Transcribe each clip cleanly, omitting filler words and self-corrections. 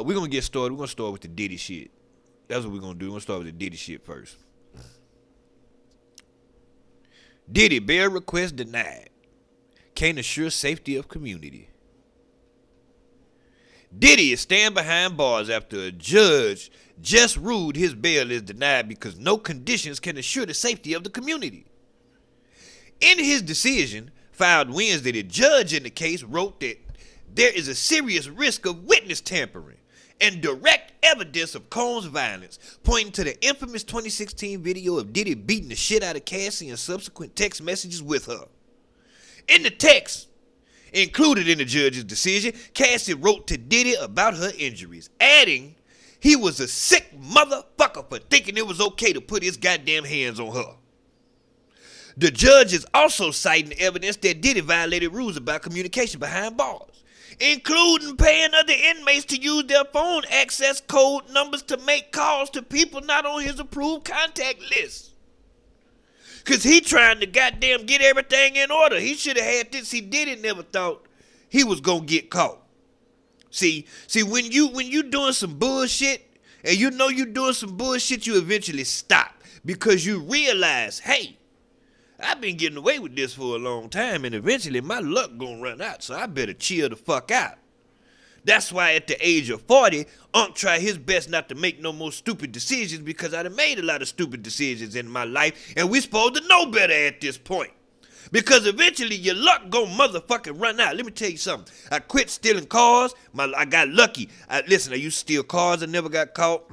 we're gonna get started. We're gonna start with the Diddy shit. That's what we're gonna do. We're gonna start with the Diddy shit first. Diddy, bail request denied. Can't assure safety of community. Diddy is staying behind bars after a judge just ruled his bail is denied because no conditions can assure the safety of the community. In his decision, filed Wednesday, the judge in the case wrote that there is a serious risk of witness tampering and direct evidence of Combs' violence, pointing to the infamous 2016 video of Diddy beating the shit out of Cassie and subsequent text messages with her. In the text, included in the judge's decision, Cassie wrote to Diddy about her injuries, adding he was a sick motherfucker for thinking it was okay to put his goddamn hands on her. The judge is also citing evidence that Diddy violated rules about communication behind bars, including paying other inmates to use their phone access code numbers to make calls to people not on his approved contact list. Cause he trying to goddamn get everything in order. He should have had this. He Diddy never thought he was gonna get caught. See, when you doing some bullshit and you know you doing some bullshit, you eventually stop because you realize, hey, I've been getting away with this for a long time, and eventually my luck gonna run out, so I better chill the fuck out. That's why at the age of 40, Unc tried his best not to make no more stupid decisions because I done made a lot of stupid decisions in my life, and we supposed to know better at this point. Because eventually your luck gonna motherfucking run out. Let me tell you something. I quit stealing cars. I got lucky. Listen, I used to steal cars and never got caught.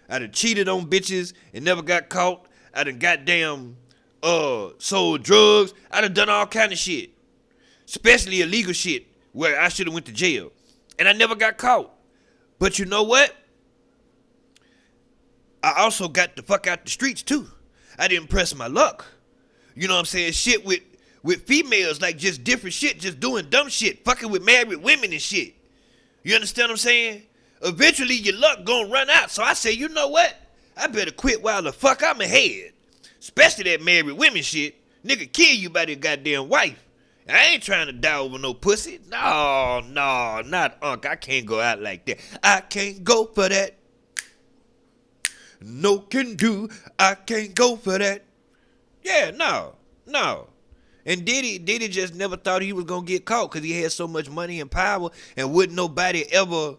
I done cheated on bitches and never got caught. I done goddamn sold drugs. I done done all kind of shit. Especially illegal shit where I should have went to jail. And I never got caught. But you know what? I also got the fuck out the streets too. I didn't press my luck. You know what I'm saying? Shit with females, like just different shit, just doing dumb shit, fucking with married women and shit. You understand what I'm saying? Eventually your luck gonna run out. So I say, you know what? I better quit while the fuck I'm ahead. Especially that married women shit. Nigga kill you by their goddamn wife. I ain't trying to die over no pussy. No, not Unc. I can't go out like that. I can't go for that. No can do. I can't go for that. Yeah, no. And Diddy just never thought he was gonna get caught because he had so much money and power and wouldn't nobody ever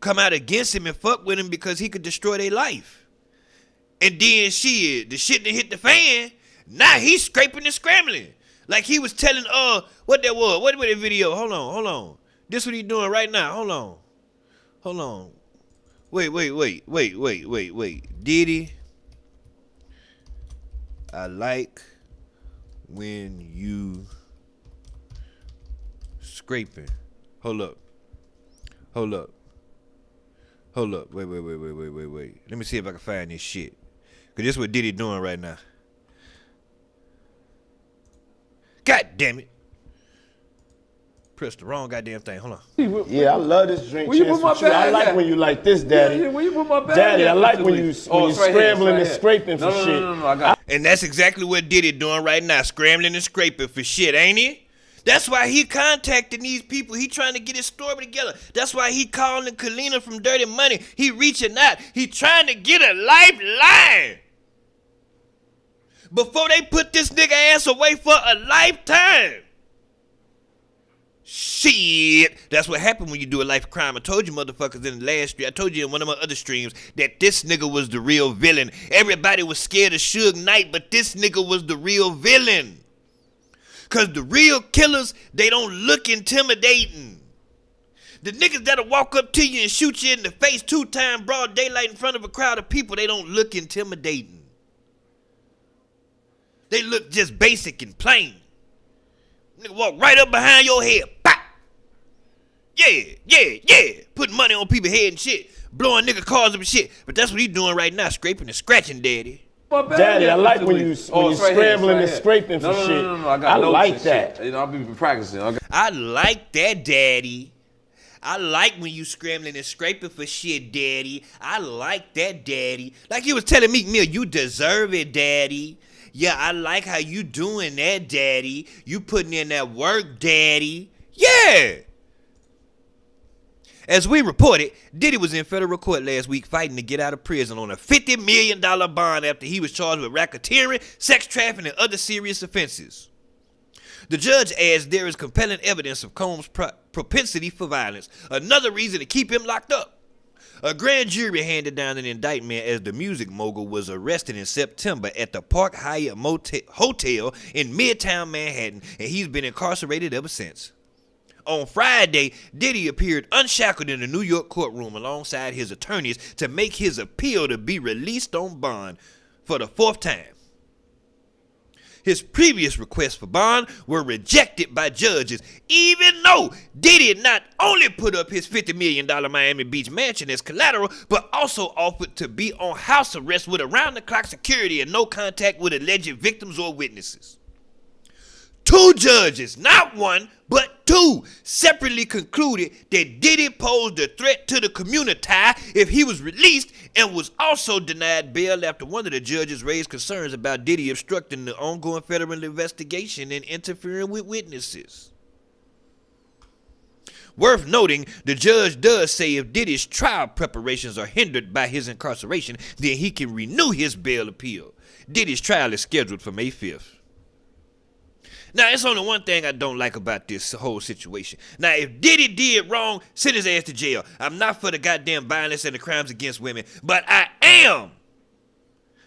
come out against him and fuck with him because he could destroy their life. And then the shit that hit the fan, now he's scraping and scrambling. Like he was telling, what that was? What that video? Hold on. This what he doing right now. Hold on. Wait. Diddy, I like when you scraping. Hold up. Wait. Let me see if I can find this shit. Cause this is what Diddy doing right now. God damn it. Press the wrong goddamn thing. Hold on. Yeah, I love this drink. Where you put my bag I like at? when you like this, Daddy. Yeah, where you put my bag Daddy, at? I like when you scrambling and scraping for shit. No, I got it. And that's exactly what Diddy doing right now. Scrambling and scraping for shit, ain't he? That's why he contacting these people. He trying to get his story together. That's why he calling Kalina from Dirty Money. He reaching out. He trying to get a lifeline. Before they put this nigga ass away for a lifetime. Shit. That's what happened when you do a life crime. I told you motherfuckers in the last stream. I told you in one of my other streams that this nigga was the real villain. Everybody was scared of Suge Knight, but this nigga was the real villain. Cause the real killers, they don't look intimidating. The niggas that'll walk up to you and shoot you in the face 2 times broad daylight in front of a crowd of people, they don't look intimidating. They look just basic and plain. Nigga walk right up behind your head. Bop. Yeah. Putting money on people's head and shit. Blowing nigga cars up and shit. But that's what he doing right now, scraping and scratching, Daddy. Daddy, I like when you scrambling and scraping for shit. No, I like that. Shit. I'll be practicing. Okay. I like that, Daddy. I like when you scrambling and scraping for shit, Daddy. I like that, Daddy. Like you was telling Meek Mill, you deserve it, Daddy. Yeah, I like how you doing that, Daddy. You putting in that work, Daddy. Yeah. As we reported, Diddy was in federal court last week fighting to get out of prison on a $50 million bond after he was charged with racketeering, sex trafficking, and other serious offenses. The judge adds there is compelling evidence of Combs' propensity for violence, another reason to keep him locked up. A grand jury handed down an indictment as the music mogul was arrested in September at the Park Hyatt Hotel in Midtown Manhattan, and he's been incarcerated ever since. On Friday, Diddy appeared unshackled in the New York courtroom alongside his attorneys to make his appeal to be released on bond for the fourth time. His previous requests for bond were rejected by judges, even though Diddy not only put up his $50 million Miami Beach mansion as collateral, but also offered to be on house arrest with around-the-clock security and no contact with alleged victims or witnesses. Two judges, not one, but two, separately concluded that Diddy posed a threat to the community if he was released, and was also denied bail after one of the judges raised concerns about Diddy obstructing the ongoing federal investigation and interfering with witnesses. Worth noting, the judge does say if Diddy's trial preparations are hindered by his incarceration, then he can renew his bail appeal. Diddy's trial is scheduled for May 5th. Now, it's only one thing I don't like about this whole situation. Now, if Diddy did wrong, send his ass to jail. I'm not for the goddamn violence and the crimes against women, but I am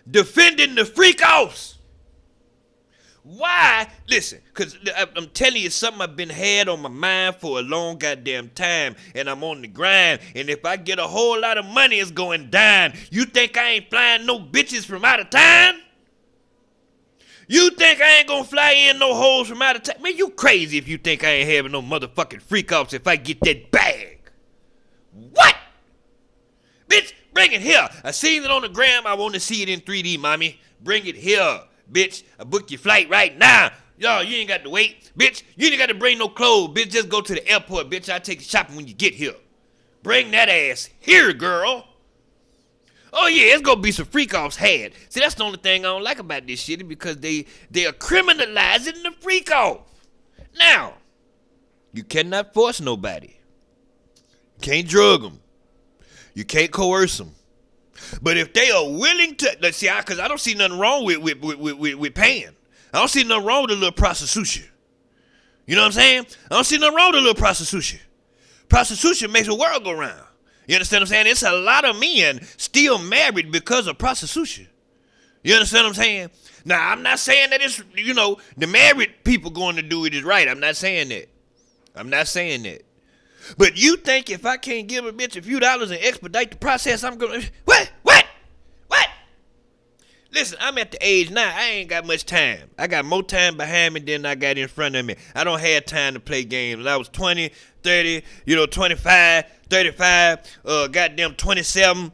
defending the freak-offs. Why? Listen, because I'm telling you, something I've been had on my mind for a long goddamn time, and I'm on the grind, and if I get a whole lot of money, it's going down. You think I ain't flying no bitches from out of town? You think I ain't gonna fly in no hoes from out of town? Man, you crazy if you think I ain't having no motherfucking freak-offs if I get that bag. What? Bitch, bring it here. I seen it on the gram. I want to see it in 3D, mommy. Bring it here, bitch. I booked your flight right now. Y'all, you ain't got to wait. Bitch, you ain't got to bring no clothes. Bitch, just go to the airport, bitch. I'll take you shopping when you get here. Bring that ass here, girl. Oh yeah, it's gonna be some freak-offs had. See, that's the only thing I don't like about this shit, because they are criminalizing the freak-off. Now, you cannot force nobody. You can't drug them. You can't coerce them. But if they are willing to, let's see, because I don't see nothing wrong with paying. I don't see nothing wrong with a little prostitution. You know what I'm saying? I don't see nothing wrong with a little prostitution. Prostitution makes the world go round. You understand what I'm saying? It's a lot of men still married because of prostitution. You understand what I'm saying? Now, I'm not saying that it's, the married people going to do it is right. I'm not saying that. I'm not saying that. But you think if I can't give a bitch a few dollars and expedite the process, I'm going to, what? Listen, I'm at the age now, I ain't got much time. I got more time behind me than I got in front of me. I don't have time to play games. When I was 20, 30, 25, 35, goddamn 27,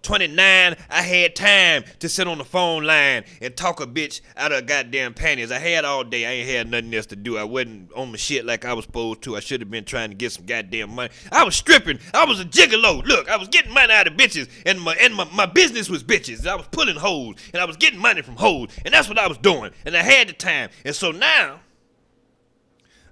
29, I had time to sit on the phone line and talk a bitch out of goddamn panties. I had all day. I ain't had nothing else to do. I wasn't on my shit like I was supposed to. I should have been trying to get some goddamn money. I was stripping. I was a gigolo. Look, I was getting money out of bitches, and my business was bitches. I was pulling hoes, and I was getting money from hoes, and that's what I was doing. And I had the time. And so now,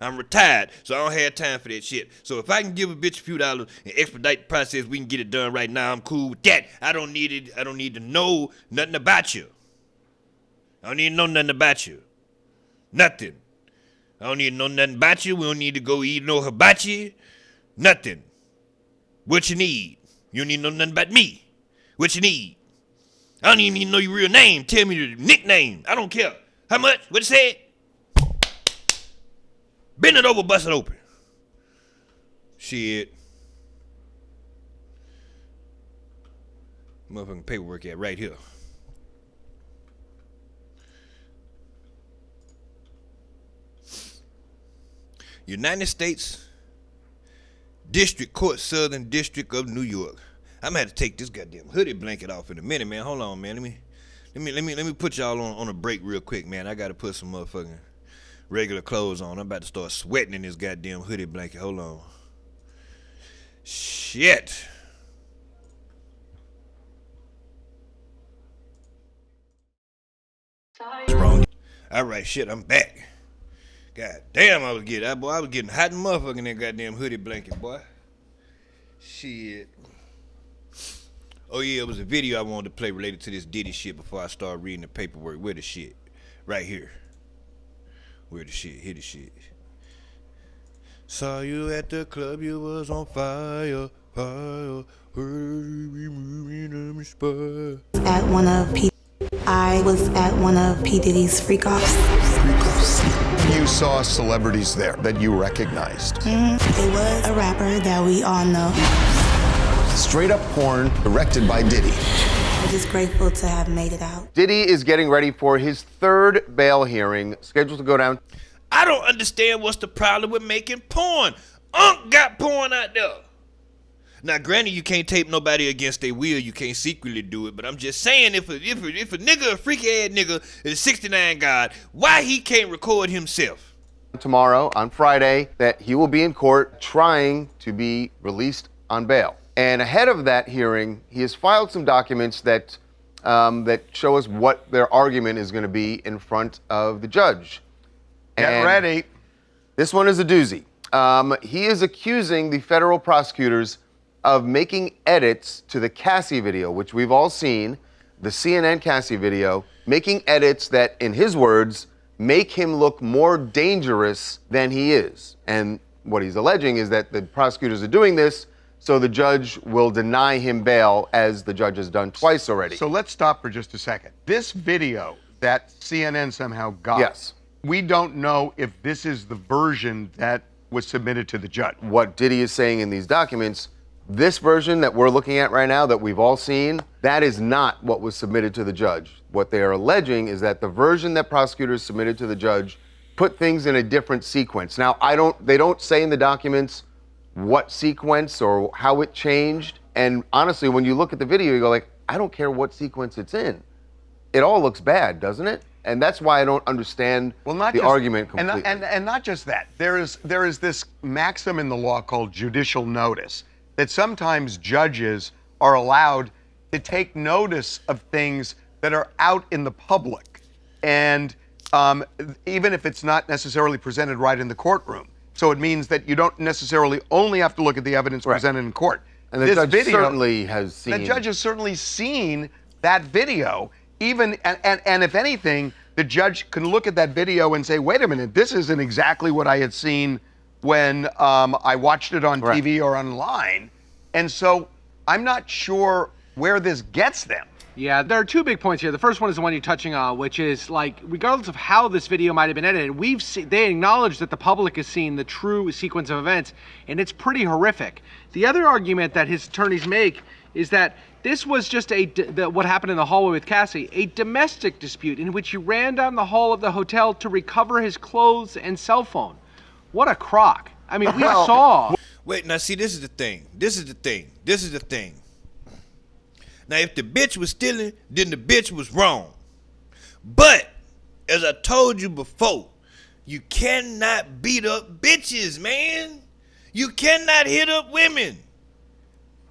I'm retired, so I don't have time for that shit. So if I can give a bitch a few dollars and expedite the process, we can get it done right now. I'm cool with that. I don't need to know nothing about you. I don't need to know nothing about you. Nothing. I don't need to know nothing about you. We don't need to go eat no hibachi. Nothing. What you need? You don't need to know nothing about me. What you need? I don't even need to know your real name. Tell me your nickname. I don't care. How much? What you said? Bend it over, bust it open. Shit. Motherfucking paperwork at right here. United States District Court, Southern District of New York. I'm gonna have to take this goddamn hoodie blanket off in a minute, man. Hold on, man. Let me put y'all on a break real quick, man. I gotta put some motherfucking regular clothes on. I'm about to start sweating in this goddamn hoodie blanket. Hold on. Shit. What's wrong? All right, shit, I'm back. God damn, I was getting hot and motherfucking that goddamn hoodie blanket, boy. Shit. Oh yeah, it was a video I wanted to play related to this Diddy shit before I start reading the paperwork. Where the shit? Right here. Where the shit? Here the shit. Saw you at the club, you was on fire, fire. At one of I was at one of P. Diddy's freak offs. You saw celebrities there that you recognized. It was a rapper that we all know. Straight up porn directed by Diddy. I'm just grateful to have made it out. Diddy is getting ready for his third bail hearing, scheduled to go down. I don't understand what's the problem with making porn. Unc got porn out there. Now, granted, you can't tape nobody against their will. You can't secretly do it. But I'm just saying, if a nigga, a freaky-ass nigga, is a 69 God, why he can't record himself? Tomorrow, on Friday, that he will be in court trying to be released on bail. And ahead of that hearing, he has filed some documents that show us what their argument is going to be in front of the judge. Get ready. This one is a doozy. He is accusing the federal prosecutors of making edits to the Cassie video, which we've all seen, the CNN Cassie video, making edits that, in his words, make him look more dangerous than he is. And what he's alleging is that the prosecutors are doing this so the judge will deny him bail, as the judge has done twice already. So let's stop for just a second. This video that CNN somehow got, Yes. we don't know if this is the version that was submitted to the judge. What Diddy is saying in these documents, this version that we're looking at right now, that we've all seen, that is not what was submitted to the judge. What they are alleging is that the version that prosecutors submitted to the judge put things in a different sequence. Now, they don't say in the documents what sequence or how it changed. And honestly, when you look at the video, you go like, I don't care what sequence it's in. It all looks bad, doesn't it? And that's why I don't understand the argument completely. And not just that. There is this maxim in the law called judicial notice, that sometimes judges are allowed to take notice of things that are out in the public, and even if it's not necessarily presented right in the courtroom. So it means that you don't necessarily only have to look at the evidence presented in court. And the judge certainly has seen. The judge has certainly seen that video, and if anything, the judge can look at that video and say, wait a minute, this isn't exactly what I had seen when I watched it on TV or online. And so I'm not sure where this gets them. Yeah, there are two big points here. The first one is the one you're touching on, which is, like, regardless of how this video might have been edited, they acknowledge that the public has seen the true sequence of events, and it's pretty horrific. The other argument that his attorneys make is that this was just what happened in the hallway with Cassie, a domestic dispute in which he ran down the hall of the hotel to recover his clothes and cell phone. What a crock. I mean, we saw. Wait, now see, this is the thing. This is the thing. Now, if the bitch was stealing, then the bitch was wrong. But, as I told you before, you cannot beat up bitches, man. You cannot hit up women.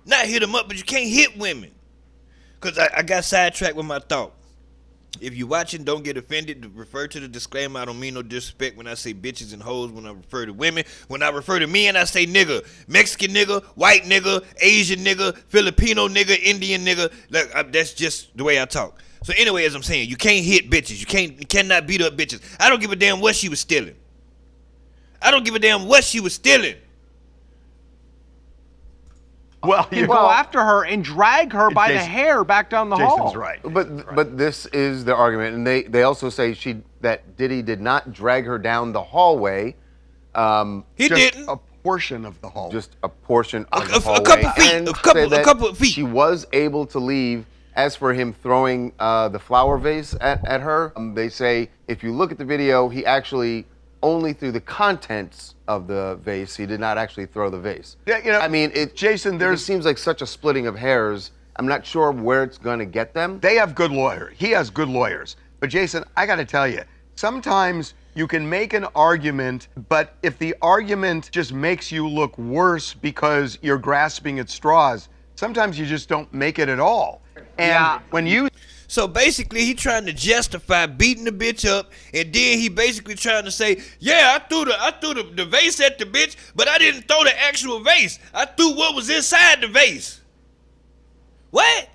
Not hit them up, but you can't hit women. Because I got sidetracked with my thought. If you're watching, don't get offended. Refer to the disclaimer. I don't mean no disrespect when I say bitches and hoes when I refer to women. When I refer to men, I say nigga. Mexican nigga, white nigga, Asian nigga, Filipino nigga, Indian nigga. Like, that's just the way I talk. So anyway, as I'm saying, you can't hit bitches. You cannot beat up bitches. I don't give a damn what she was stealing. Well, you go after her and drag her by the hair back down the hall. Jason's right. But this is the argument, and they also say that Diddy did not drag her down the hallway. He didn't. A portion of the hall. Just a portion of the hallway. A couple of feet. She was able to leave. As for him throwing the flower vase at her, they say if you look at the video, he actually only threw the contents of the vase. He did not actually throw the vase. Yeah, you know, I mean, Jason, it seems like such a splitting of hairs. I'm not sure where it's going to get them. They have good lawyers. He has good lawyers. But Jason, I got to tell you, sometimes you can make an argument, but if the argument just makes you look worse because you're grasping at straws, sometimes you just don't make it at all. And when you So basically, he trying to justify beating the bitch up, and then he basically trying to say, yeah, I threw the vase at the bitch, but I didn't throw the actual vase. I threw what was inside the vase. What?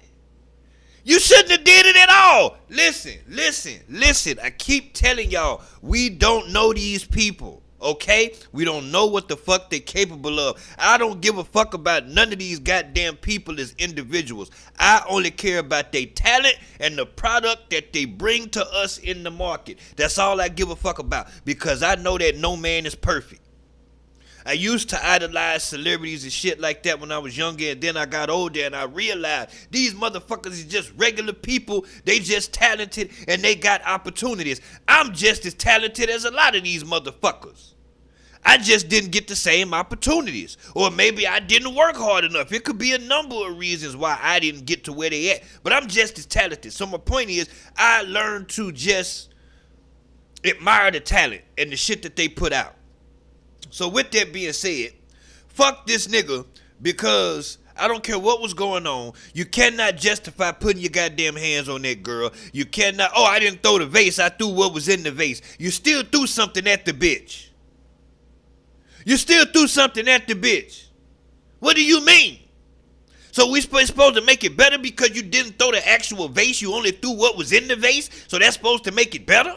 You shouldn't have did it at all. Listen. I keep telling y'all, we don't know these people. Okay? We don't know what the fuck they're capable of. I don't give a fuck about none of these goddamn people as individuals. I only care about their talent and the product that they bring to us in the market. That's all I give a fuck about, because I know that no man is perfect. I used to idolize celebrities and shit like that when I was younger, and then I got older and I realized these motherfuckers is just regular people. They just talented and they got opportunities. I'm just as talented as a lot of these motherfuckers. I just didn't get the same opportunities. Or maybe I didn't work hard enough. It could be a number of reasons why I didn't get to where they at. But I'm just as talented. So my point is, I learned to just admire the talent and the shit that they put out. So with that being said, fuck this nigga, because I don't care what was going on. You cannot justify putting your goddamn hands on that girl. You cannot, oh, I didn't throw the vase. I threw what was in the vase. You still threw something at the bitch. You still threw something at the bitch. What do you mean? So we supposed to make it better because you didn't throw the actual vase? You only threw what was in the vase? So that's supposed to make it better?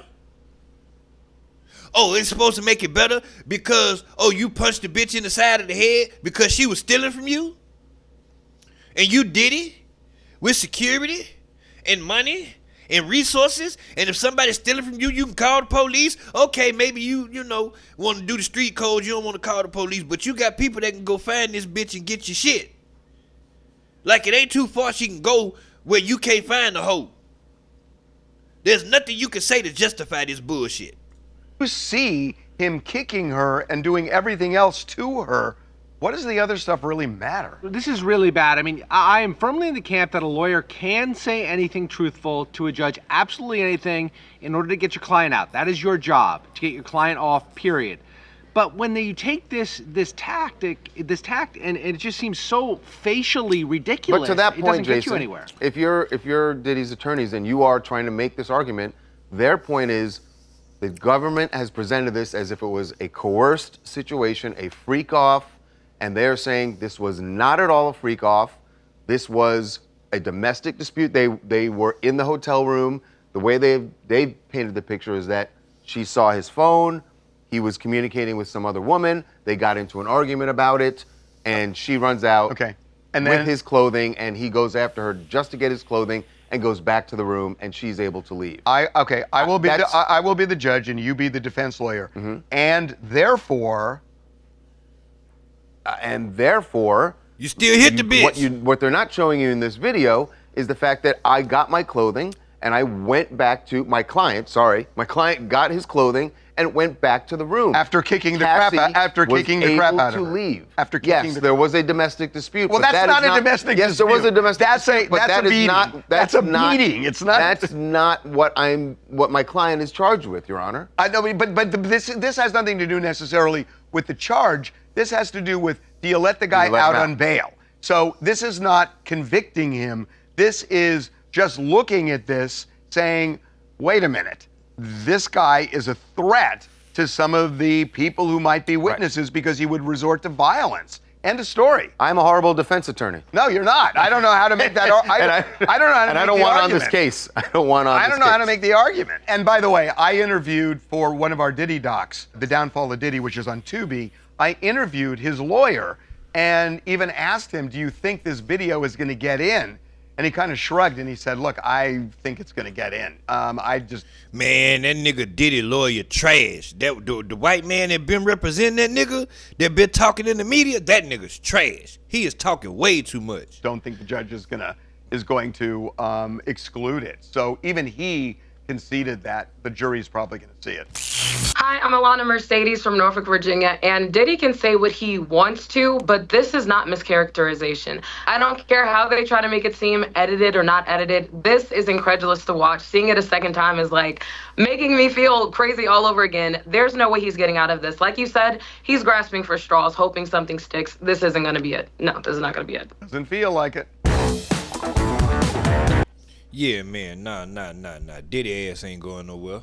Oh, it's supposed to make it better because, oh, you punched the bitch in the side of the head because she was stealing from you? And you did it with security and money and resources? And if somebody's stealing from you, you can call the police? Okay, maybe you want to do the street code. You don't want to call the police, but you got people that can go find this bitch and get your shit. Like, it ain't too far she can go where you can't find the hoe. There's nothing you can say to justify this bullshit. You see him kicking her and doing everything else to her. What does the other stuff really matter? This is really bad. I mean, I am firmly in the camp that a lawyer can say anything truthful to a judge, absolutely anything, in order to get your client out. That is your job, to get your client off, period. But when you take this tactic, and it just seems so facially ridiculous, but to that point, it doesn't get Jason, you anywhere. If you're Diddy's attorneys and you are trying to make this argument, their point is the government has presented this as if it was a coerced situation, a freak off, and they're saying this was not at all a freak off. This was a domestic dispute. They were in the hotel room. The way they painted the picture is that she saw his phone. He was communicating with some other woman. They got into an argument about it, and she runs out and with his clothing, and he goes after her just to get his clothing and goes back to the room, and she's able to leave. I will be the judge, and you be the defense lawyer, and therefore, you still hit the bitch. What they're not showing you in this video is the fact that I got my clothing and I went back to my client. My client got his clothing and went back to the room after kicking the crap out. After kicking the crap out of her. Leave. After kicking. Yes, there was a domestic dispute. Well, that's not a domestic dispute. Yes, there was a domestic dispute. That's a beating. That's a beating. It's not. That's not what my client is charged with, Your Honor. I know, but this has nothing to do necessarily with the charge. This has to do with, do you let the guy out on bail? So this is not convicting him. This is just looking at this, saying, wait a minute. This guy is a threat to some of the people who might be witnesses because he would resort to violence. End of story. I'm a horrible defense attorney. No, you're not. I don't know how to make that argument. I don't know how to make the argument. And I don't want on this case. I don't know how to make the argument. And by the way, I interviewed for one of our Diddy docs, The Downfall of Diddy, which is on Tubi. I interviewed his lawyer and even asked him, do you think this video is going to get in? And he kind of shrugged and he said, look, I think it's going to get in. Man, that nigga Diddy lawyer trash. The white man that been representing that nigga, that been talking in the media, that nigga's trash. He is talking way too much. Don't think the judge is going to exclude it. So even he conceded that the jury's probably going to see it. Hi, I'm Alana Mercedes from Norfolk, Virginia, and Diddy can say what he wants to, but this is not mischaracterization. I don't care how they try to make it seem edited or not edited. This is incredulous to watch. Seeing it a second time is like making me feel crazy all over again. There's no way he's getting out of this. Like you said, he's grasping for straws, hoping something sticks. This isn't going to be it. No, this is not going to be it. Doesn't feel like it. Yeah, man, nah. Diddy ass ain't going nowhere.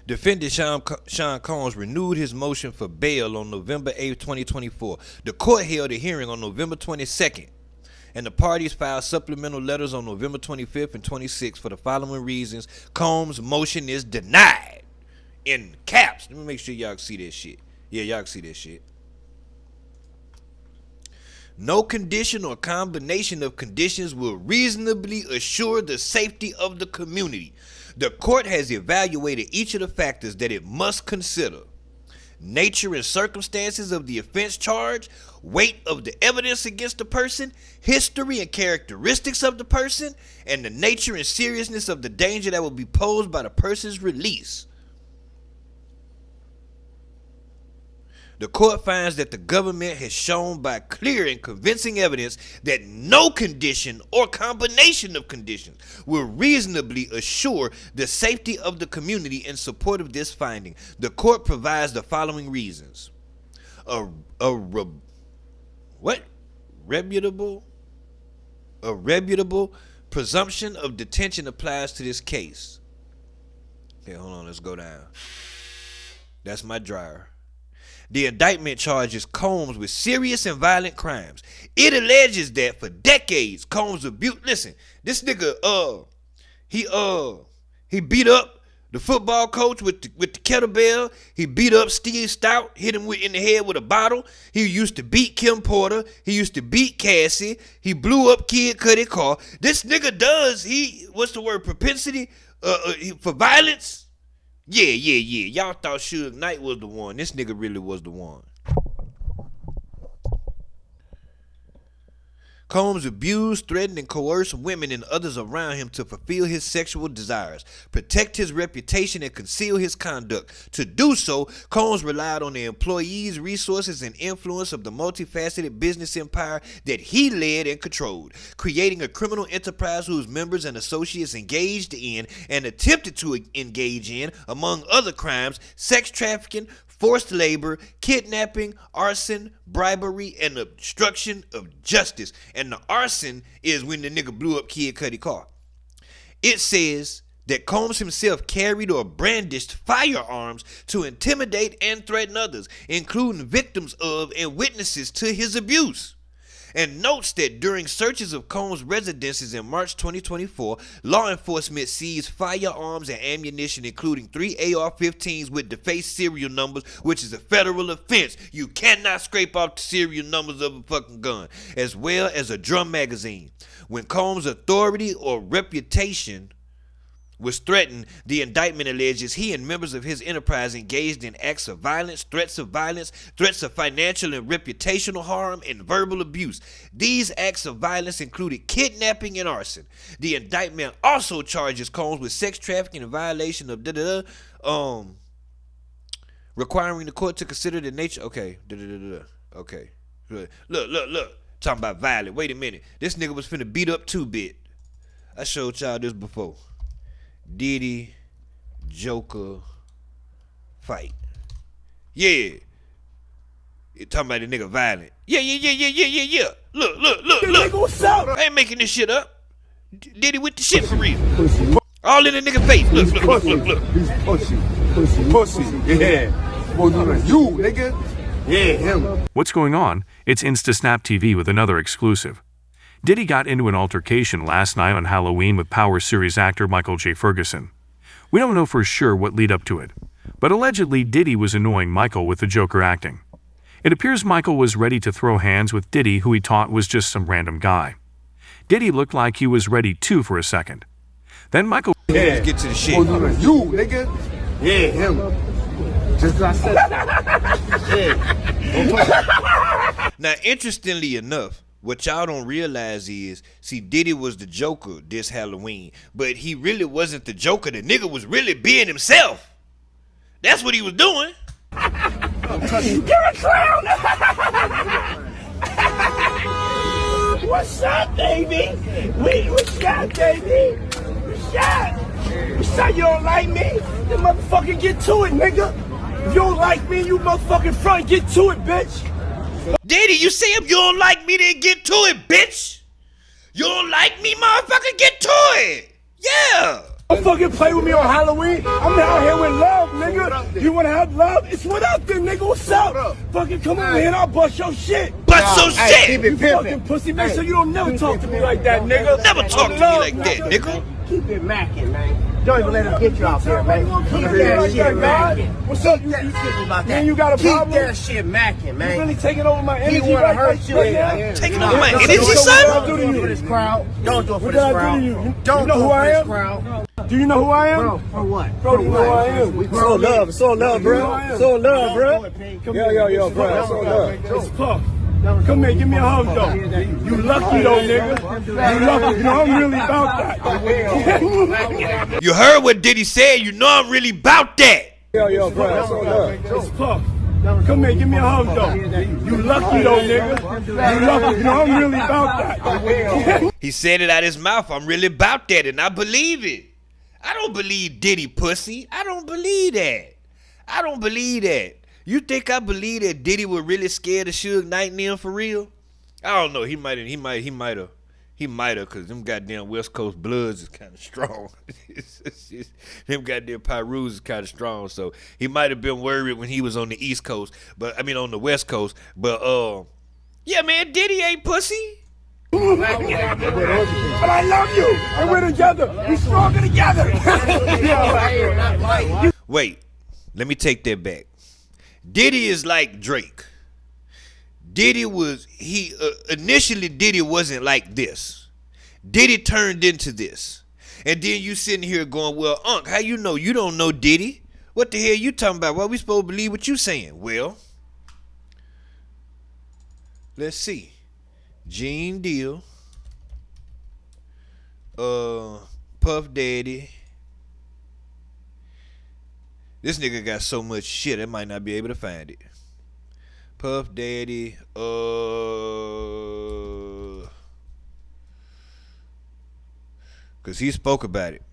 Defendant Sean Combs renewed his motion for bail on November 8, 2024. The court held a hearing on November 22nd, and the parties filed supplemental letters on November 25th and 26th for the following reasons. Combs' motion is denied. In caps. Let me make sure y'all can see that shit. Yeah, y'all can see that shit. No condition or combination of conditions will reasonably assure the safety of the community. The court has evaluated each of the factors that it must consider. Nature and circumstances of the offense charge, weight of the evidence against the person, history and characteristics of the person, and the nature and seriousness of the danger that will be posed by the person's release. The court finds that the government has shown by clear and convincing evidence that no condition or combination of conditions will reasonably assure the safety of the community. In support of this finding, the court provides the following reasons. A reputable presumption of detention applies to this case. Okay, hold on, let's go down. That's my dryer. The indictment charges Combs with serious and violent crimes. It alleges that for decades, Combs abused. Listen, this nigga, he beat up the football coach with the kettlebell. He beat up Steve Stout, hit him in the head with a bottle. He used to beat Kim Porter. He used to beat Cassie. He blew up Kid Cudi car. This nigga does, propensity for violence? Yeah. Y'all thought Suge Knight was the one. This nigga really was the one. Combs abused, threatened, and coerced women and others around him to fulfill his sexual desires, protect his reputation, and conceal his conduct. To do so, Combs relied on the employees, resources, and influence of the multifaceted business empire that he led and controlled, creating a criminal enterprise whose members and associates engaged in and attempted to engage in, among other crimes, sex trafficking, forced labor, kidnapping, arson, bribery, and obstruction of justice. And the arson is when the nigga blew up Kid Cudi car. It says that Combs himself carried or brandished firearms to intimidate and threaten others, including victims of and witnesses to his abuse. And notes that during searches of Combs' residences in March 2024, law enforcement seized firearms and ammunition, including 3 AR-15s with defaced serial numbers, which is a federal offense. You cannot scrape off the serial numbers of a fucking gun, as well as a drum magazine. When Combs' authority or reputation was threatened, the indictment alleges he and members of his enterprise engaged in acts of violence, threats of financial and reputational harm, and verbal abuse. These acts of violence included kidnapping and arson. The indictment also charges Combs with sex trafficking and violation of requiring the court to consider the nature. Okay. Look. Talking about violent. Wait a minute. This nigga was finna beat up 2-Bit. I showed y'all this before. Diddy, Joker, fight. Yeah. You talking about the nigga violent. Yeah. Look. What's up? I ain't making this shit up. Diddy with the shit for real. Pussy. All in the nigga face. Look. He's pussy. Yeah. Well, you, nigga. Yeah, him. What's going on? It's InstaSnap TV with another exclusive. Diddy got into an altercation last night on Halloween with Power series actor Michael J. Ferguson. We don't know for sure what led up to it, but allegedly Diddy was annoying Michael with the Joker acting. It appears Michael was ready to throw hands with Diddy, who he thought was just some random guy. Diddy looked like he was ready too for a second. Then Michael... Yeah. Let's get to the shit. You, nigga. Yeah, him. Just as I said. Yeah. Now, interestingly enough, what y'all don't realize is, see, Diddy was the Joker this Halloween, but he really wasn't the Joker. The nigga was really being himself. That's what he was doing. You're a clown! What's up, baby? What's up, baby? What's up? You don't like me? Then motherfucking get to it, nigga. If you don't like me, you motherfucking front, get to it, bitch. Diddy, you say if you don't like me, then get to it, bitch. You don't like me, motherfucker? Get to it. Yeah. Don't fucking play with me on Halloween. I'm out here with love, nigga. You wanna have love? It's what up then, nigga. What's up? Fucking come over here and I'll bust your shit. Bust your shit. Keep it fucking pussy, make sure you don't never talk to me like that, nigga. Never talk to me like that, nigga. Keep it macking, man. Don't even let him get you out there, man. Keep that shit macking. What's up? You serious about that? Man, you got a problem? Keep that shit macking, man. You really taking over my energy? He wanna hurt you. Taking over my energy, son? Don't do it for this crowd. Don't do it for this crowd. Don't know who I am? Do you know who I am? Bro, for what? Bro, you know who I am? It's all love. It's all love, bro. It's all love, bro. Yo, bro. It's all love. It's Puff. Come here, give me a hug, though. You lucky, though, nigga. You lucky. You know, I'm really about that. You heard what Diddy said. You know I'm really about that. Yo, bro. It's all love. It's Puff. Come here, give me a hug, though. You lucky, though, nigga. You lucky. You know, I'm really about that. He said it out his mouth. I'm really about that, and I believe it. I don't believe Diddy pussy. I don't believe that. I don't believe that. You think I believe that Diddy was really scared of Suge Knight and them for real? I don't know. He might have, cause them goddamn West Coast Bloods is kind of strong. Them goddamn Pyrus is kind of strong. So he might have been worried when he was on the East Coast, on the West Coast. But yeah, man, Diddy ain't pussy. But I love you, and we're together. We're stronger together. Wait, let me take that back. Diddy is like Drake. Initially Diddy wasn't like this. Diddy turned into this. And then you sitting here going, well, Unc, how you know? You don't know Diddy. What the hell you talking about? Why we supposed to believe what you saying? Well, let's see. Gene Deal, Puff Daddy. This nigga got so much shit I might not be able to find it. Puff Daddy, cause he spoke about it.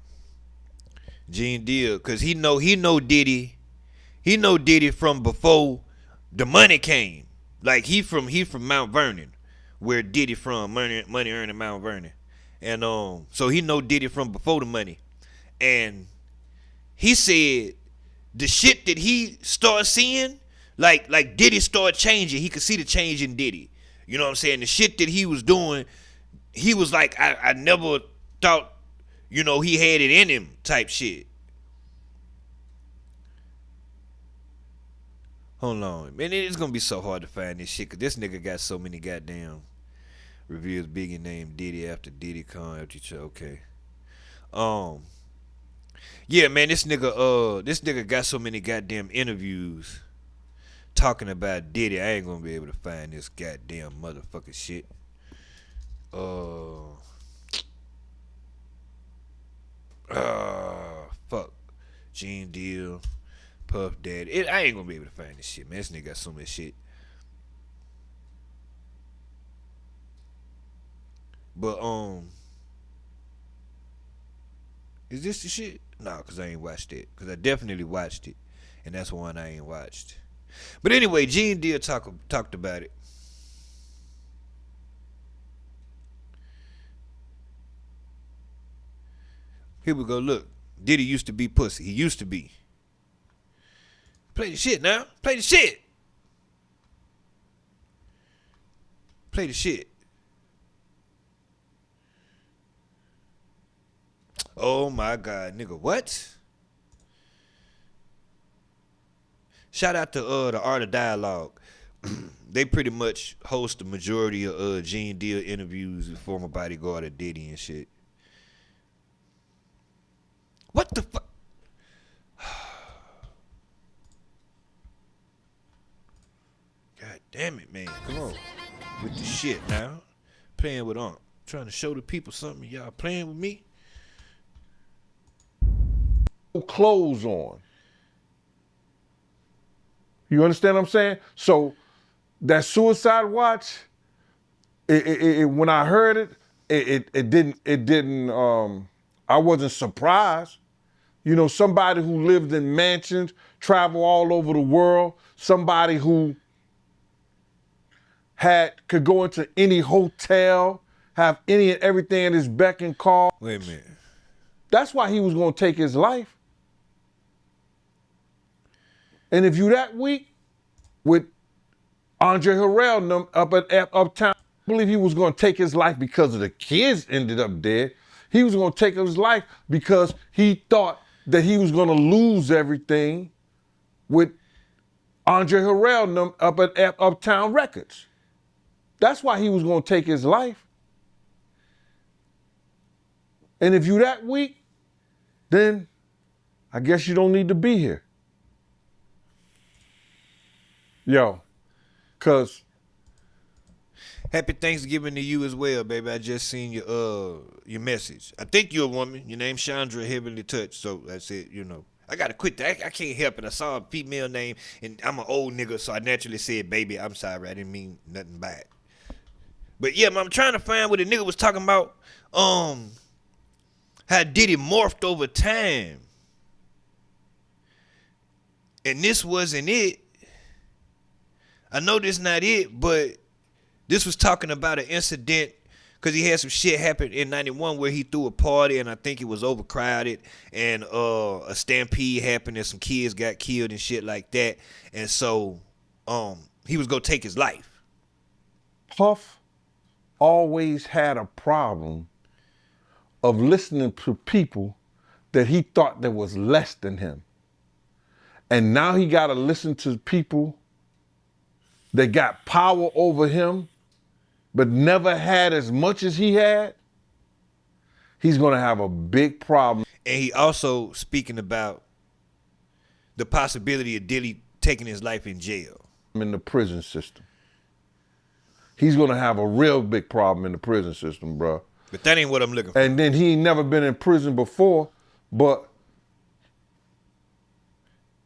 Gene Deal, cause he know Diddy. He know Diddy from before the money came. Like he from Mount Vernon. Where Diddy from, money earning Mount Vernon. And so he know Diddy from before the money. And he said the shit that he started seeing, like Diddy started changing. He could see the change in Diddy. You know what I'm saying? The shit that he was doing, he was like, I never thought, he had it in him type shit. Hold on. Man, it's going to be so hard to find this shit because this nigga got so many goddamn reviews. Biggie named Diddy after Diddy Kong after each other. Okay. Yeah, man, this nigga got so many goddamn interviews talking about Diddy. I ain't going to be able to find this goddamn motherfucking shit. Fuck. Gene Deal. Puff Daddy. I ain't gonna be able to find this shit, man. This nigga got so much shit. But is this the shit? Nah, cause I ain't watched it. Cause I definitely watched it, and that's one I ain't watched. But anyway, Gene Deal talked about it. Here we go. Look, Diddy used to be pussy. He used to be. Play the shit now. Play the shit. Play the shit. Oh my God, nigga, what? Shout out to the Art of Dialogue. They pretty much host the majority of Gene Deal interviews with former bodyguard of Diddy and shit. What the fuck? God damn it, man. Come on. With the shit now. Playing with Unc. Trying to show the people something. Y'all playing with me? Clothes on. You understand what I'm saying? So that Suicide Watch, when I heard it, it didn't I wasn't surprised. Somebody who lived in mansions, travel all over the world, somebody who could go into any hotel, have any and everything at his beck and call. Wait a minute. That's why he was going to take his life. And if you that weak with Andre Harrell and them up at Uptown, I believe he was going to take his life because of the kids ended up dead. He was going to take his life because he thought that he was going to lose everything with Andre Harrell and them up at Uptown Records. That's why he was going to take his life. And if you that weak, then I guess you don't need to be here. Yo, cause Happy Thanksgiving to you as well, baby. I just seen your message. I think you're a woman. Your name's Chandra Heavenly Touch, so that's it, you know. I gotta quit that. I can't help it. I saw a female name, and I'm an old nigga, so I naturally said, baby, I'm sorry. I didn't mean nothing by it. But yeah, I'm trying to find what the nigga was talking about, how Diddy morphed over time. And this wasn't it. I know this not it, but this was talking about an incident because he had some shit happen in 91 where he threw a party and I think it was overcrowded and a stampede happened and some kids got killed and shit like that. And so he was gonna take his life. Puff always had a problem of listening to people that he thought that was less than him. And now he gotta listen to people that got power over him, but never had as much as he had. He's gonna have a big problem. And he also speaking about the possibility of Diddy taking his life in jail. In the prison system. He's gonna have a real big problem in the prison system, bro. But that ain't what I'm looking for. And then he ain't never been in prison before, but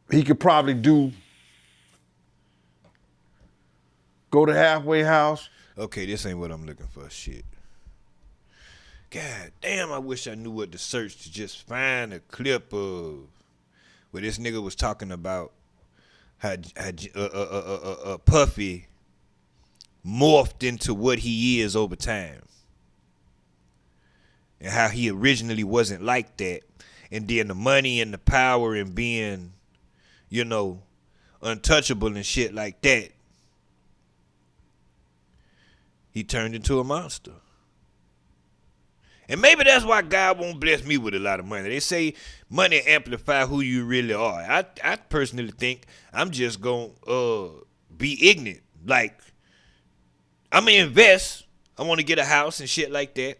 he could probably go to halfway house. Okay, this ain't what I'm looking for. Shit. God damn, I wish I knew what to search to just find a clip of where this nigga was talking about how Puffy morphed into what he is over time. And how he originally wasn't like that. And then the money and the power and being, you know, untouchable and shit like that. He turned into a monster. And maybe that's why God won't bless me with a lot of money. They say money amplify who you really are. I personally think I'm just going to be ignorant. Like, I'm going to invest. I want to get a house and shit like that.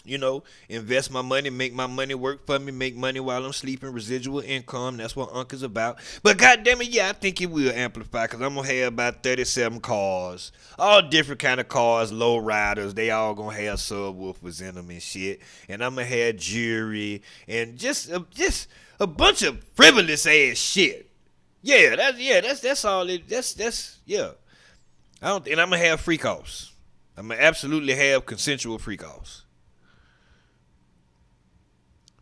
You know, invest my money, make my money work for me, make money while I'm sleeping, residual income. That's what Unc is about. But goddamn it, yeah, I think it will amplify because I'm going to have about 37 cars. All different kind of cars, low riders. They all going to have subwoofers in them and shit. And I'm going to have jewelry and just a bunch of frivolous ass shit. Yeah, that's all it, yeah. And I'm going to have freak offs. I'm going to absolutely have consensual freak offs.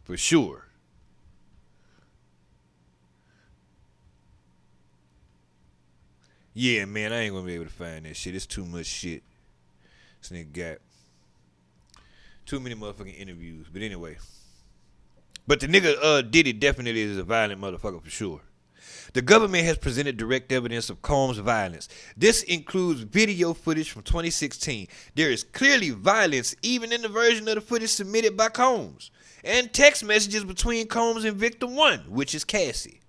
For sure. Yeah, man, I ain't gonna be able to find that shit. It's too much shit. This nigga got too many motherfucking interviews. But anyway. But the nigga Diddy definitely is a violent motherfucker for sure. The government has presented direct evidence of Combs' violence. This includes video footage from 2016. There is clearly violence even in the version of the footage submitted by Combs. And text messages between Combs and victim one, which is Cassie.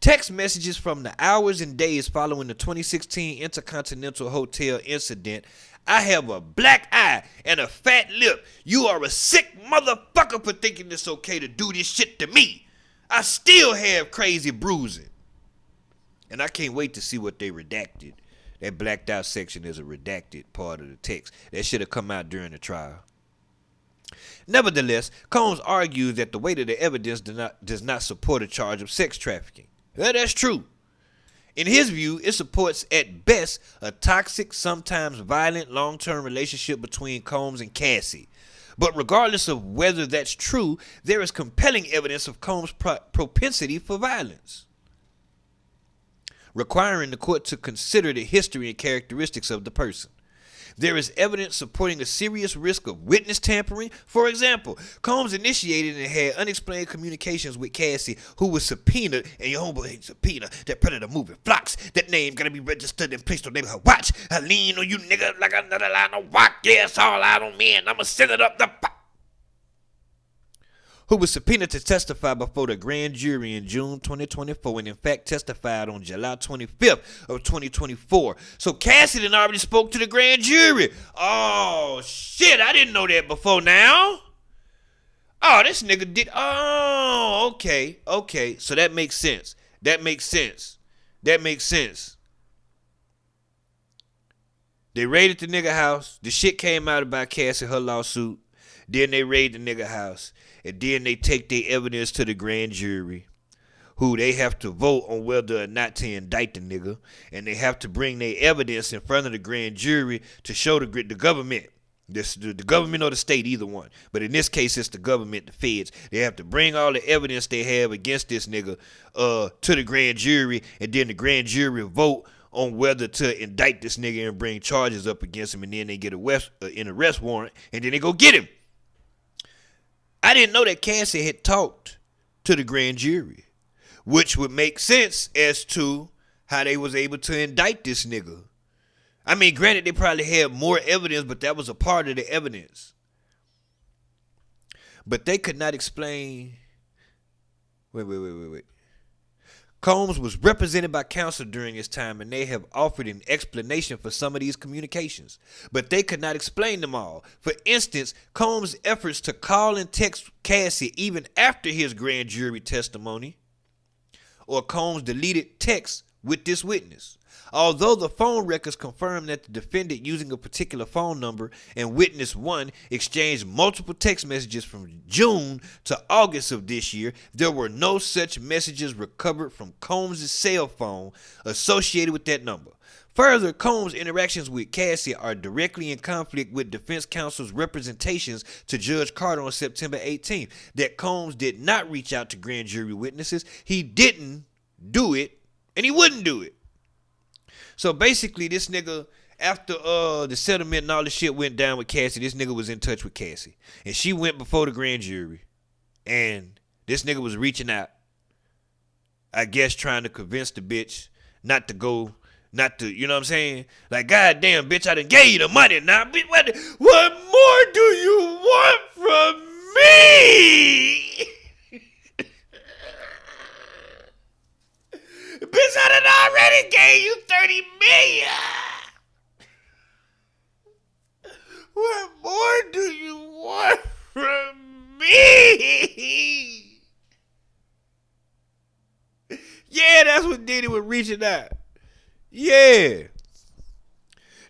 Text messages from the hours and days following the 2016 Intercontinental Hotel incident. I have a black eye and a fat lip. You are a sick motherfucker for thinking it's okay to do this shit to me. I still have crazy bruising. And I can't wait to see what they redacted. That blacked out section is a redacted part of the text. That should have come out during the trial. Nevertheless, Combs argues that the weight of the evidence does not support a charge of sex trafficking. Well, that's true. In his view, it supports at best a toxic, sometimes violent, long-term relationship between Combs and Cassie. But regardless of whether that's true, there is compelling evidence of Combs' propensity for violence, requiring the court to consider the history and characteristics of the person. There is evidence supporting a serious risk of witness tampering. For example, Combs initiated and had unexplained communications with Cassie, who was subpoenaed, and your homeboy subpoena that Predator movie flocks. That name gonna be registered and placed on neighborhood watch. I lean on you nigga like another line of rock. Yeah, it's all out on me, and I'ma send it up the who was subpoenaed to testify before the grand jury in June 2024 and in fact testified on July 25th of 2024. So Cassidy already spoke to the grand jury. Oh, shit, I didn't know that before now. Oh, this nigga did. Oh, okay. So that makes sense. That makes sense. They raided the nigga house. The shit came out about Cassie, her lawsuit. Then they raid the nigga house. And then they take their evidence to the grand jury, who they have to vote on whether or not to indict the nigga. And they have to bring their evidence in front of the grand jury to show the government, the government or the state, either one. But in this case, it's the government, the feds. They have to bring all the evidence they have against this nigga to the grand jury. And then the grand jury vote on whether to indict this nigga and bring charges up against him. And then they get an arrest warrant. And then they go get him. I didn't know that Cassie had talked to the grand jury, which would make sense as to how they was able to indict this nigga. I mean, granted, they probably had more evidence, but that was a part of the evidence. But they could not explain. Wait. Combs was represented by counsel during this time, and they have offered an explanation for some of these communications, but they could not explain them all. For instance, Combs' efforts to call and text Cassie even after his grand jury testimony, or Combs' deleted texts with this witness. Although the phone records confirm that the defendant using a particular phone number and witness 1 exchanged multiple text messages from June to August of this year, there were no such messages recovered from Combs' cell phone associated with that number. Further, Combs' interactions with Cassie are directly in conflict with defense counsel's representations to Judge Carter on September 18th that Combs did not reach out to grand jury witnesses. He didn't do it, and he wouldn't do it. So basically, this nigga, after the settlement and all the shit went down with Cassie, this nigga was in touch with Cassie. And she went before the grand jury. And this nigga was reaching out, I guess trying to convince the bitch not to go, not to, you know what I'm saying? Like, goddamn, bitch, I done gave you the money now. Bitch, what more do you want from me? Bitch, I done already gave you $30 million. What more do you want from me? Yeah, that's what Diddy was reaching out. Yeah.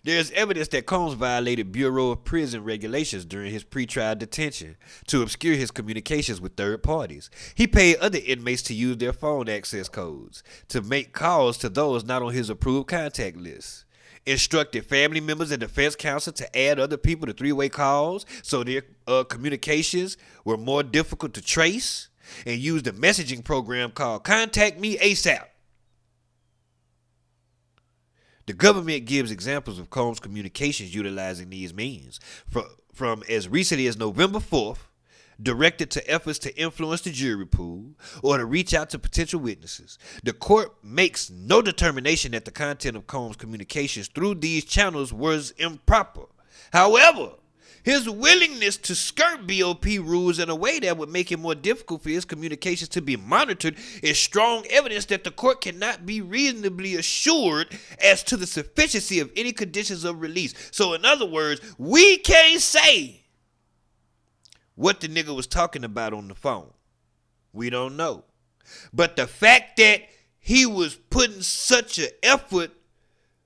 There's evidence that Combs violated Bureau of Prison regulations during his pretrial detention to obscure his communications with third parties. He paid other inmates to use their phone access codes to make calls to those not on his approved contact list. Instructed family members and defense counsel to add other people to three-way calls so their communications were more difficult to trace, and used a messaging program called Contact Me ASAP. The government gives examples of Combs' communications utilizing these means. From as recently as November 4th, directed to efforts to influence the jury pool or to reach out to potential witnesses. The court makes no determination that the content of Combs' communications through these channels was improper. However, his willingness to skirt BOP rules in a way that would make it more difficult for his communications to be monitored is strong evidence that the court cannot be reasonably assured as to the sufficiency of any conditions of release. So in other words, we can't say what the nigga was talking about on the phone. We don't know. But the fact that he was putting such an effort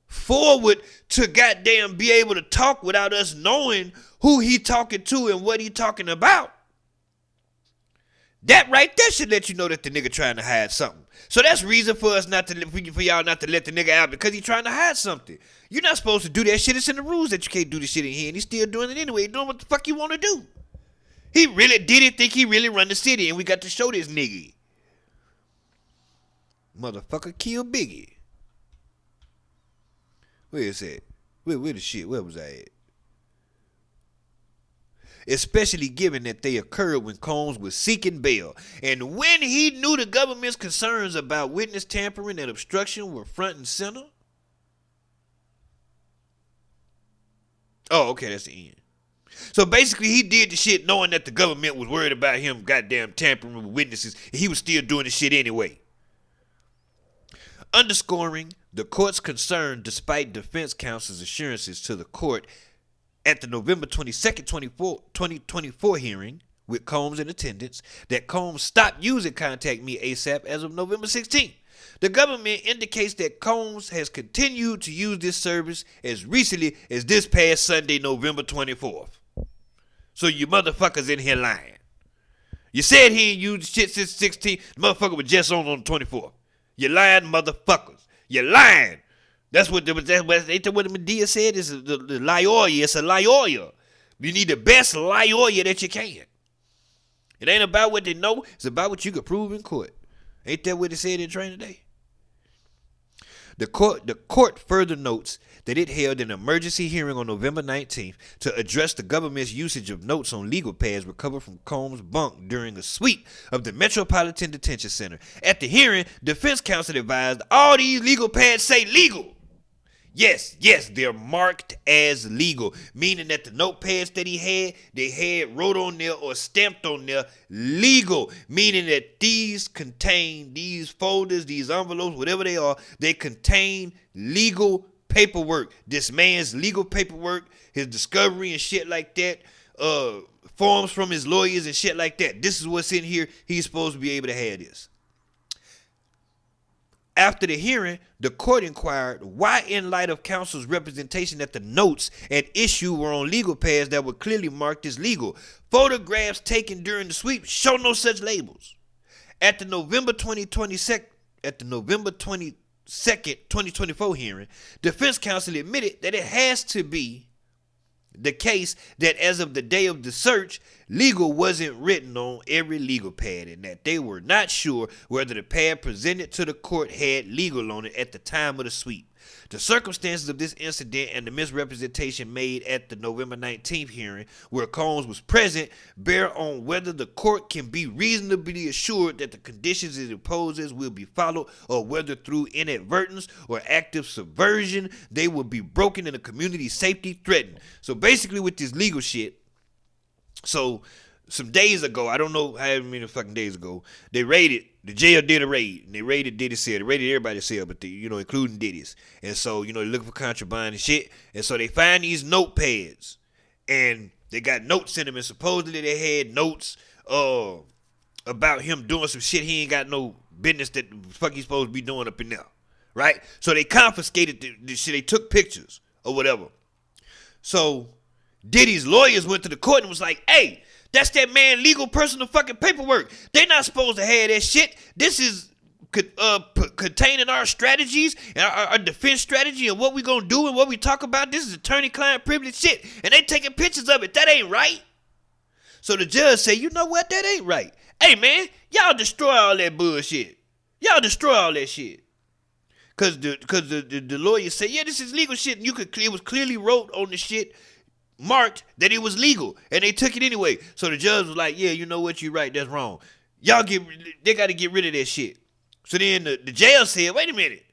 forward to goddamn be able to talk without us knowing who he talking to and what he talking about, that right there should let you know that the nigga trying to hide something. So that's reason for us not to, for y'all not to let the nigga out, because he trying to hide something. You're not supposed to do that shit. It's in the rules that you can't do this shit in here, and he's still doing it anyway, doing what the fuck you want to do. He really didn't think he really run the city, and we got to show this nigga. Motherfucker kill Biggie. Where is it? Where the shit? Where was I at? Especially given that they occurred when Combs was seeking bail, and when he knew the government's concerns about witness tampering and obstruction were front and center. Oh, okay, that's the end. So basically, he did the shit knowing that the government was worried about him goddamn tampering with witnesses, and he was still doing the shit anyway. Underscoring the court's concern despite defense counsel's assurances to the court at the November 22nd, 2024 hearing with Combs in attendance that Combs stopped using Contact Me ASAP as of November 16th. The government indicates that Combs has continued to use this service as recently as this past Sunday, November 24th. So you motherfuckers in here lying. You said he ain't used shit since 16. The motherfucker was just on the 24th. You lying motherfuckers. You lying. That's what Medea said. Is the lawyer. It's a lawyer. You need the best lawyer that you can. It ain't about what they know. It's about what you can prove in court. Ain't that what it said in training day? The court further notes that it held an emergency hearing on November 19th to address the government's usage of notes on legal pads recovered from Combs' bunk during a sweep of the Metropolitan Detention Center. At the hearing, defense counsel advised all these legal pads say legal. Yes, they're marked as legal, meaning that the notepads that they had wrote on there or stamped on there legal, meaning that these folders, these envelopes, whatever they are, they contain legal paperwork. This man's legal paperwork, his discovery and shit like that, forms from his lawyers and shit like that. This is what's in here. He's supposed to be able to have this. After the hearing, the court inquired why, in light of counsel's representation that the notes at issue were on legal pads that were clearly marked as legal, photographs taken during the sweep show no such labels. At the November 22nd, 2024 hearing, defense counsel admitted that it has to be the case that as of the day of the search, legal wasn't written on every legal pad and that they were not sure whether the pad presented to the court had legal on it at the time of the sweep. The circumstances of this incident and the misrepresentation made at the November 19th hearing where Combs was present bear on whether the court can be reasonably assured that the conditions it imposes will be followed or whether through inadvertence or active subversion they will be broken and the community's safety threatened. So basically with this legal shit, so some days ago, I don't know how many fucking days ago, the jail did a raid, and they raided Diddy's cell. They raided everybody's cell, but including Diddy's. And so, they're looking for contraband and shit. And so they find these notepads, and they got notes in them, and supposedly they had notes about him doing some shit he ain't got no business that the fuck he's supposed to be doing up in there, right? So they confiscated the shit. They took pictures or whatever. So Diddy's lawyers went to the court and was like, hey, that's that man legal personal fucking paperwork. They not supposed to have that shit. This is containing our strategies and our defense strategy and what we gonna do and what we talk about. This is attorney-client privilege shit. And they taking pictures of it. That ain't right. So the judge say, you know what? That ain't right. Hey, man, y'all destroy all that bullshit. Y'all destroy all that shit. Cause the lawyer say, yeah, this is legal shit. And it was clearly wrote on the shit, marked that it was legal, and they took it anyway. So the judge was like, yeah, you know what, you're right, that's wrong. They got to get rid of that shit. So then the jail said, wait a minute,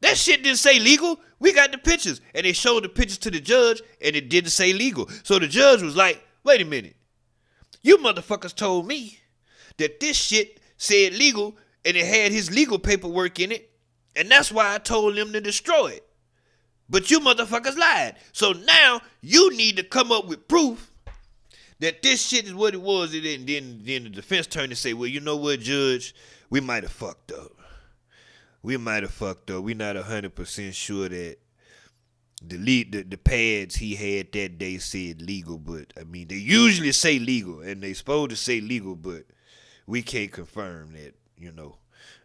that shit didn't say legal. We got the pictures. And they showed the pictures to the judge, and it didn't say legal. So the judge was like, wait a minute, you motherfuckers told me that this shit said legal, and it had his legal paperwork in it, and that's why I told them to destroy it. But you motherfuckers lied. So now you need to come up with proof that this shit is what it was. And then the defense attorney say, well, you know what, Judge? We might have fucked up. We're not 100% sure that the pads he had that day said legal. But, I mean, they usually say legal. And they supposed to say legal, but we can't confirm that,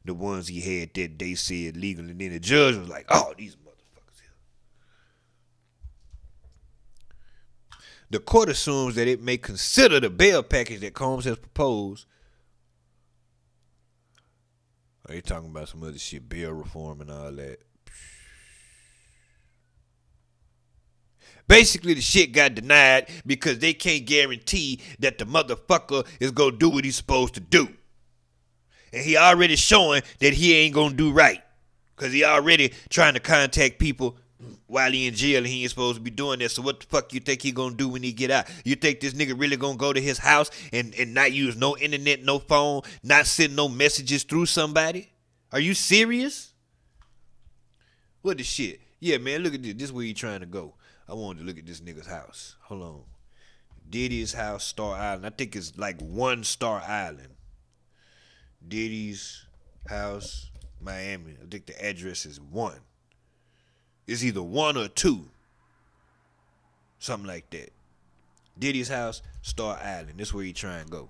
the ones he had that day said legal. And then the judge was like, oh, these the court assumes that it may consider the bail package that Combs has proposed. Are you talking about some other shit, bail reform and all that? Basically, the shit got denied because they can't guarantee that the motherfucker is gonna do what he's supposed to do. And he already showing that he ain't gonna do right. Because he already trying to contact people while he in jail and he ain't supposed to be doing that. So what the fuck you think he gonna do when he get out? You think this nigga really gonna go to his house and not use no internet, no phone, not send no messages through somebody? Are you serious? What the shit? Yeah, man, look at this. This is where he trying to go. I wanted to look at this nigga's house. Hold on. Diddy's house, Star Island. I think it's like one Star Island. Diddy's house, Miami. I think the address is 1. It's either 1 or 2. Something like that. Diddy's house, Star Island. This is where he trying to go.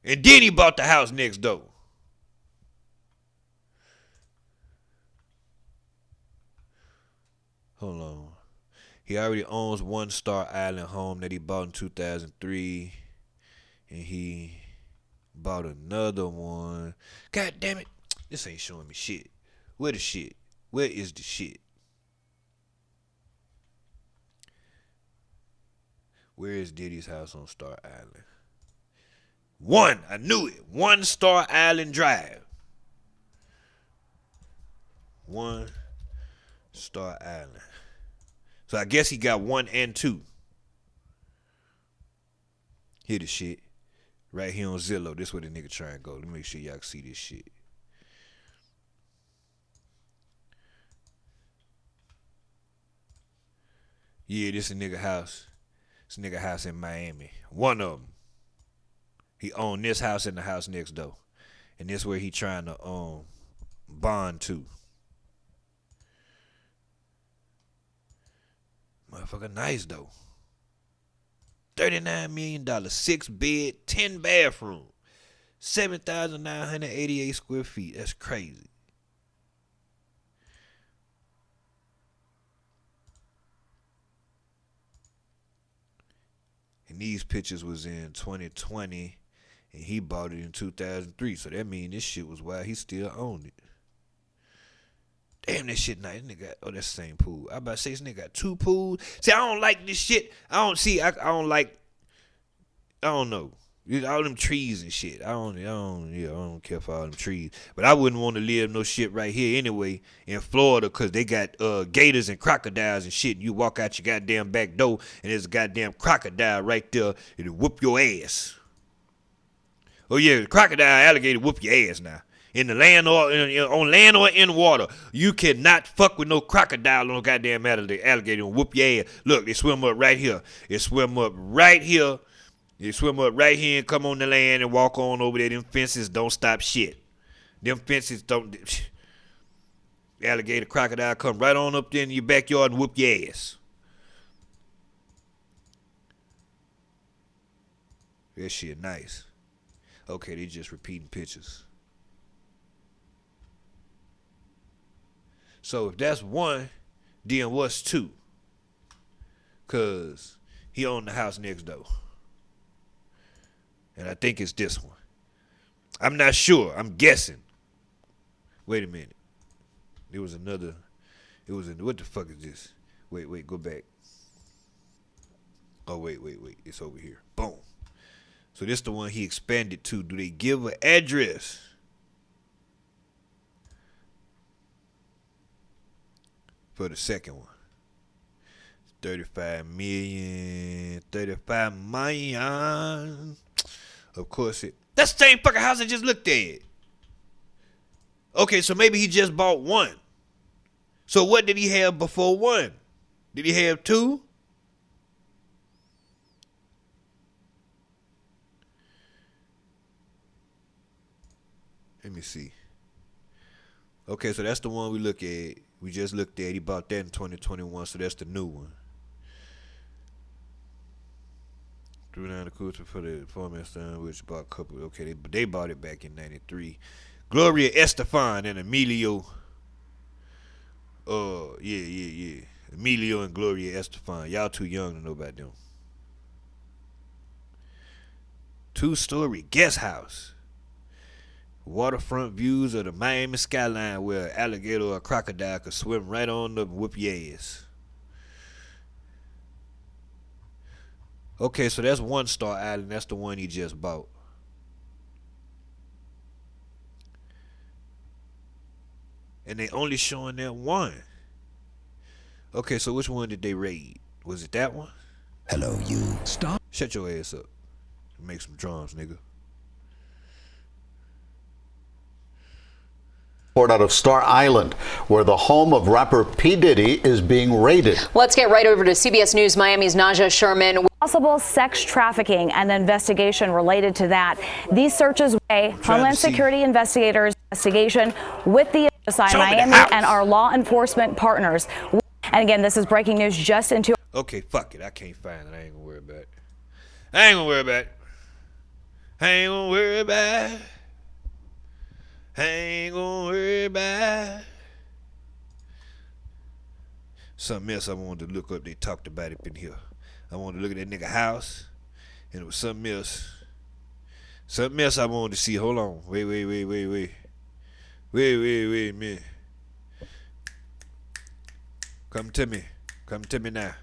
And then he bought the house next door. Hold on. He already owns one Star Island home that he bought in 2003. And he bought another one. God damn it. This ain't showing me shit. Where the shit? Where is the shit? Where is Diddy's house on Star Island? 1. I knew it. 1 Star Island Drive. 1 Star Island. So I guess he got 1 and 2. Here the shit. Right here on Zillow. This where the nigga trying to go. Let me make sure y'all can see this shit. Yeah, this a nigga house. It's a nigga house in Miami. One of them. He owned this house and the house next door. And this where he trying to bond to. Motherfucker nice though. $39 million, 6 bed, 10 bathroom, 7,988 square feet. That's crazy. And these pictures was in 2020, and he bought it in 2003. So that means this shit was while he still owned it. Damn, that shit nice. Nigga, oh, that's the same pool. I about to say this nigga got 2 pools. See, I don't like this shit. I don't know. All them trees and shit. I don't care for all them trees. But I wouldn't want to live no shit right here anyway in Florida because they got gators and crocodiles and shit. You walk out your goddamn back door and there's a goddamn crocodile right there. It'll whoop your ass. Oh yeah, the crocodile, alligator whoop your ass now. In the land or on land or in water, you cannot fuck with no crocodile on goddamn alligator and whoop your ass. Look, they swim up right here. They swim up right here. They swim up right here and come on the land and walk on over there. Them fences don't stop shit. Them fences don't. Alligator, crocodile come right on up there in your backyard and whoop your ass. That shit nice. Okay, they just repeating pictures. So if that's 1, then what's 2? Cause he owned the house next door. And I think it's this one. I'm not sure. I'm guessing. Wait a minute. There was another. What the fuck is this? Wait, go back. Oh, wait. It's over here. Boom. So this the one he expanded to. Do they give an address? For the second one. 35 million. Of course that's the same fucking house I just looked at. Okay, so maybe he just bought 1. So what did he have before 1? Did he have 2? Let me see. Okay, so that's the one we look at. We just looked at. He bought that in 2021, so that's the new one. Threw down the cooler for the format stand, which bought a couple. Okay, they bought it back in '93. Gloria Estefan and Emilio. Yeah. Emilio and Gloria Estefan. Y'all too young to know about them. 2-story guest house. Waterfront views of the Miami skyline where an alligator or a crocodile could swim right on up and whoop your ass. Okay, so that's One Star Island. That's the one he just bought. And they only showing that one. Okay, so which one did they raid? Was it that one? Hello, you. Stop. Shut your ass up. Make some drums, nigga. Out of Star Island, where the home of rapper P. Diddy is being raided. Let's get right over to CBS News Miami's Naja Sherman. Possible sex trafficking and the investigation related to that. These searches Homeland Security investigators investigation with the SI Miami and our law enforcement partners. And again, this is breaking news just into. Okay, fuck it. I can't find it. I ain't gonna worry about it. I ain't gonna worry about it. I ain't gonna worry about it. I ain't gonna worry about it. Something else I wanted to look up. They talked about it in here. I wanted to look at that nigga house, and it was something else. Something else I wanted to see. Hold on. Wait a minute. Come to me. Come to me now.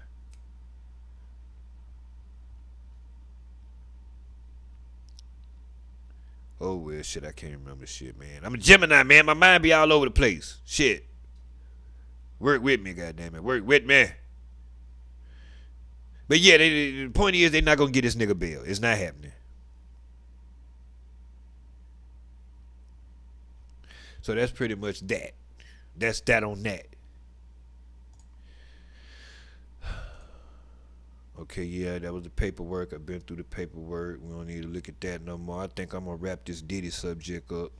Oh, well, shit, I can't remember shit, man. I'm a Gemini, man. My mind be all over the place. Shit. Work with me, goddammit. Work with me. But yeah, the point is, they're not going to get this nigga bail. It's not happening. So that's pretty much that. That's that on that. Okay, yeah, that was the paperwork. I've been through the paperwork. We don't need to look at that no more. I think I'm going to wrap this Diddy subject up.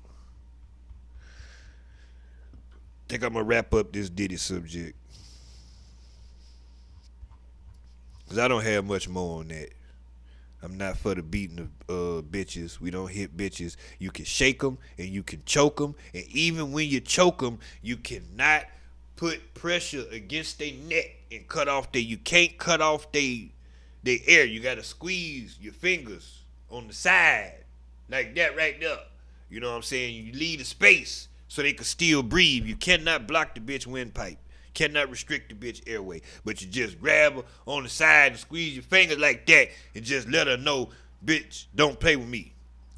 I think I'm going to wrap up this Diddy subject. Because I don't have much more on that. I'm not for the beating of bitches. We don't hit bitches. You can shake them and you can choke them. And even when you choke them, you cannot put pressure against their neck and cut off you can't cut off their air. You got to squeeze your fingers on the side like that right there. You know what I'm saying? You leave the space so they can still breathe. You cannot block the bitch windpipe. Cannot restrict the bitch airway. But you just grab her on the side and squeeze your fingers like that and just let her know, bitch, don't play with me.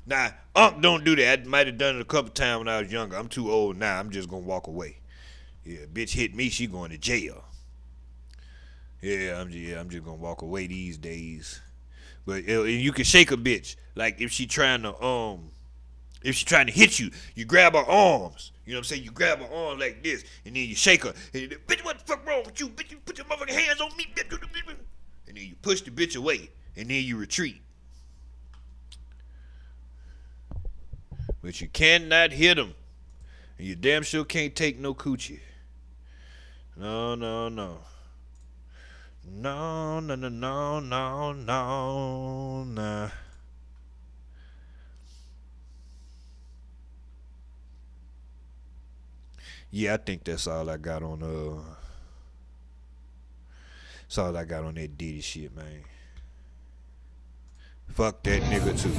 Now, don't do that. I might have done it a couple times when I was younger. I'm too old now. I'm just going to walk away. Yeah, bitch hit me, she going to jail. Yeah, I'm just gonna walk away these days. But you can shake a bitch. Like if she trying to hit you, you grab her arms. You know what I'm saying? You grab her arm like this, and then you shake her. And then, bitch, what the fuck wrong with you? Bitch, you put your motherfucking hands on me. And then you push the bitch away, and then you retreat. But you cannot hit them. And you damn sure can't take no coochie. No. No. Yeah, I think that's all I got on that's all I got on that Diddy shit, man. Fuck that nigga too.